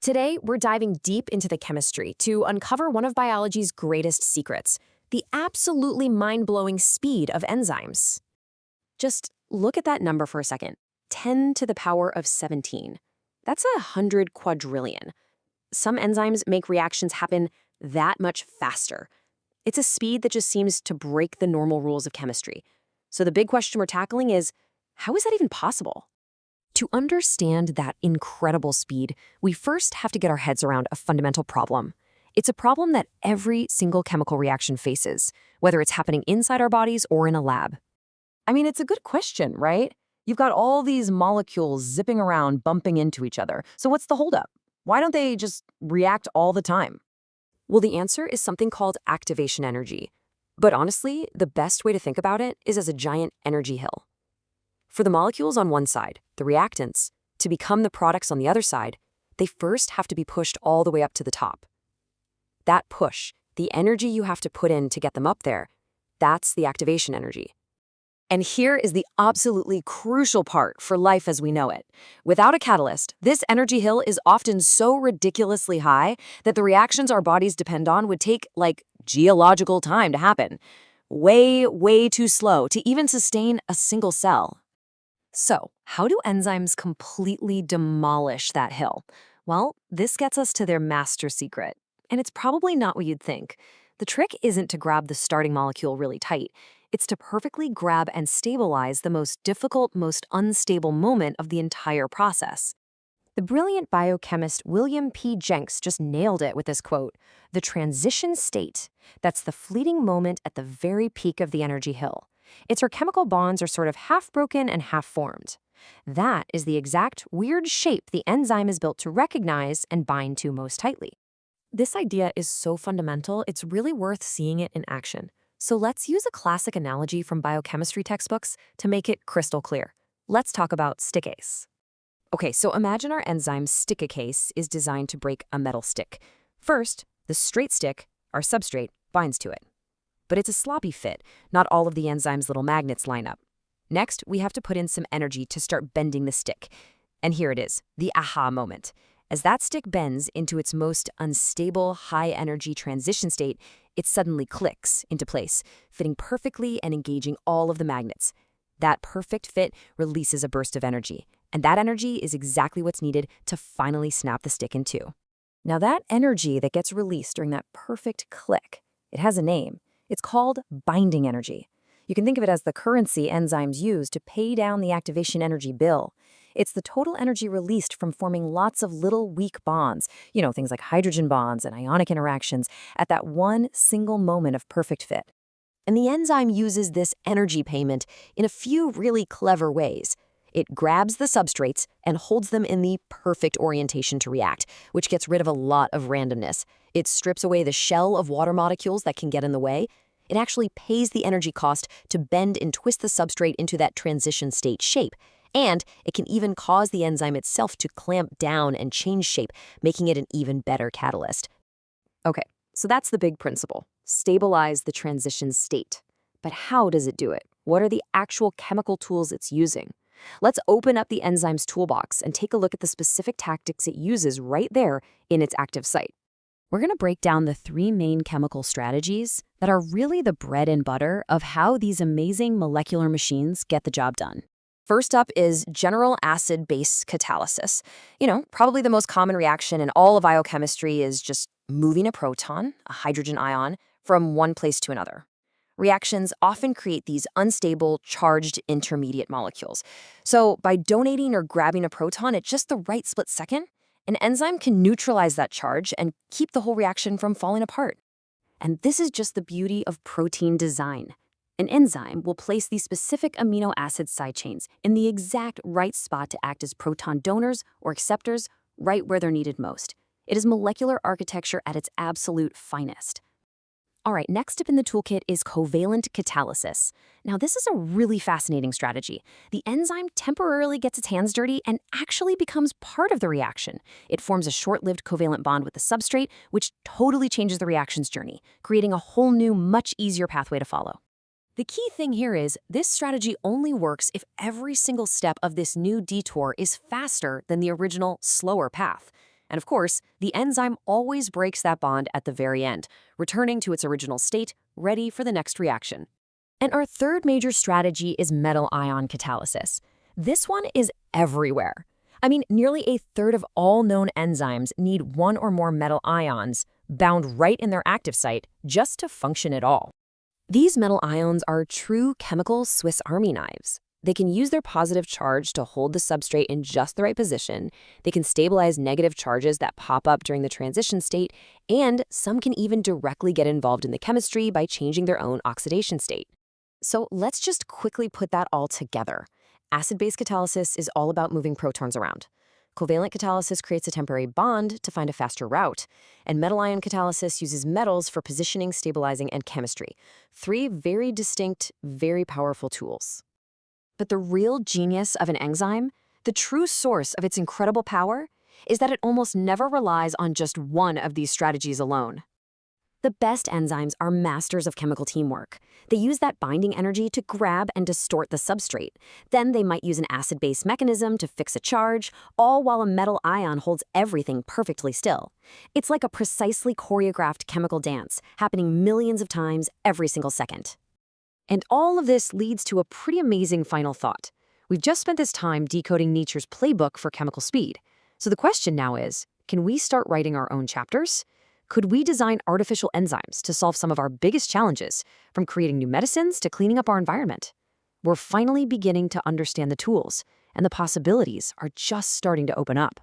Today, we're diving deep into the chemistry to uncover one of biology's greatest secrets, the absolutely mind-blowing speed of enzymes. Just look at that number for a second, 10 to the power of 17. That's 100 quadrillion. Some enzymes make reactions happen that much faster. It's a speed that just seems to break the normal rules of chemistry. So the big question we're tackling is, how is that even possible? To understand that incredible speed, we first have to get our heads around a fundamental problem. It's a problem that every single chemical reaction faces, whether it's happening inside our bodies or in a lab. I mean, it's a good question, right? You've got all these molecules zipping around, bumping into each other. So what's the holdup? Why don't they just react all the time? Well, the answer is something called activation energy. But honestly, the best way to think about it is as a giant energy hill. For the molecules on one side, the reactants, to become the products on the other side, they first have to be pushed all the way up to the top. That push, the energy you have to put in to get them up there, that's the activation energy. And here is the absolutely crucial part for life as we know it. Without a catalyst, this energy hill is often so ridiculously high that the reactions our bodies depend on would take, like, geological time to happen. Way, way too slow to even sustain a single cell. So, how do enzymes completely demolish that hill? Well, this gets us to their master secret. And it's probably not what you'd think. The trick isn't to grab the starting molecule really tight. It's to perfectly grab and stabilize the most difficult, most unstable moment of the entire process. The brilliant biochemist William P. Jenks just nailed it with this quote, "The transition state, that's the fleeting moment at the very peak of the energy hill. It's where chemical bonds are sort of half broken and half formed. That is the exact weird shape the enzyme is built to recognize and bind to most tightly." This idea is so fundamental, it's really worth seeing it in action. So let's use a classic analogy from biochemistry textbooks to make it crystal clear. Let's talk about stickase. Okay, so imagine our enzyme stickase is designed to break a metal stick. First, the straight stick, our substrate, binds to it. But it's a sloppy fit. Not all of the enzyme's little magnets line up. Next, we have to put in some energy to start bending the stick. And here it is, the aha moment. As that stick bends into its most unstable, high-energy transition state, it suddenly clicks into place, fitting perfectly and engaging all of the magnets. That perfect fit releases a burst of energy, and that energy is exactly what's needed to finally snap the stick in two. Now that energy that gets released during that perfect click, it has a name. It's called binding energy. You can think of it as the currency enzymes use to pay down the activation energy bill. It's the total energy released from forming lots of little weak bonds, things like hydrogen bonds and ionic interactions, at that one single moment of perfect fit. And the enzyme uses this energy payment in a few really clever ways. It grabs the substrates and holds them in the perfect orientation to react, which gets rid of a lot of randomness. It strips away the shell of water molecules that can get in the way. It actually pays the energy cost to bend and twist the substrate into that transition state shape. And it can even cause the enzyme itself to clamp down and change shape, making it an even better catalyst. Okay, so that's the big principle. Stabilize the transition state. But how does it do it? What are the actual chemical tools it's using? Let's open up the enzyme's toolbox and take a look at the specific tactics it uses right there in its active site. We're going to break down the three main chemical strategies that are really the bread and butter of how these amazing molecular machines get the job done. First up is general acid-base catalysis. Probably the most common reaction in all of biochemistry is just moving a proton, a hydrogen ion, from one place to another. Reactions often create these unstable, charged intermediate molecules. So by donating or grabbing a proton at just the right split second, an enzyme can neutralize that charge and keep the whole reaction from falling apart. And this is just the beauty of protein design. An enzyme will place these specific amino acid side chains in the exact right spot to act as proton donors or acceptors right where they're needed most. It is molecular architecture at its absolute finest. All right, next up in the toolkit is covalent catalysis. Now, this is a really fascinating strategy. The enzyme temporarily gets its hands dirty and actually becomes part of the reaction. It forms a short-lived covalent bond with the substrate, which totally changes the reaction's journey, creating a whole new, much easier pathway to follow. The key thing here is this strategy only works if every single step of this new detour is faster than the original, slower path. And of course, the enzyme always breaks that bond at the very end, returning to its original state, ready for the next reaction. And our third major strategy is metal ion catalysis. This one is everywhere. I mean, nearly a third of all known enzymes need one or more metal ions bound right in their active site just to function at all. These metal ions are true chemical Swiss Army knives. They can use their positive charge to hold the substrate in just the right position, they can stabilize negative charges that pop up during the transition state, and some can even directly get involved in the chemistry by changing their own oxidation state. So let's just quickly put that all together. Acid-base catalysis is all about moving protons around. Covalent catalysis creates a temporary bond to find a faster route. And metal ion catalysis uses metals for positioning, stabilizing, and chemistry. Three very distinct, very powerful tools. But the real genius of an enzyme, the true source of its incredible power, is that it almost never relies on just one of these strategies alone. The best enzymes are masters of chemical teamwork. They use that binding energy to grab and distort the substrate. Then they might use an acid-base mechanism to fix a charge, all while a metal ion holds everything perfectly still. It's like a precisely choreographed chemical dance, happening millions of times every single second. And all of this leads to a pretty amazing final thought. We've just spent this time decoding Nature's playbook for chemical speed. So the question now is, can we start writing our own chapters? Could we design artificial enzymes to solve some of our biggest challenges, from creating new medicines to cleaning up our environment? We're finally beginning to understand the tools, and the possibilities are just starting to open up.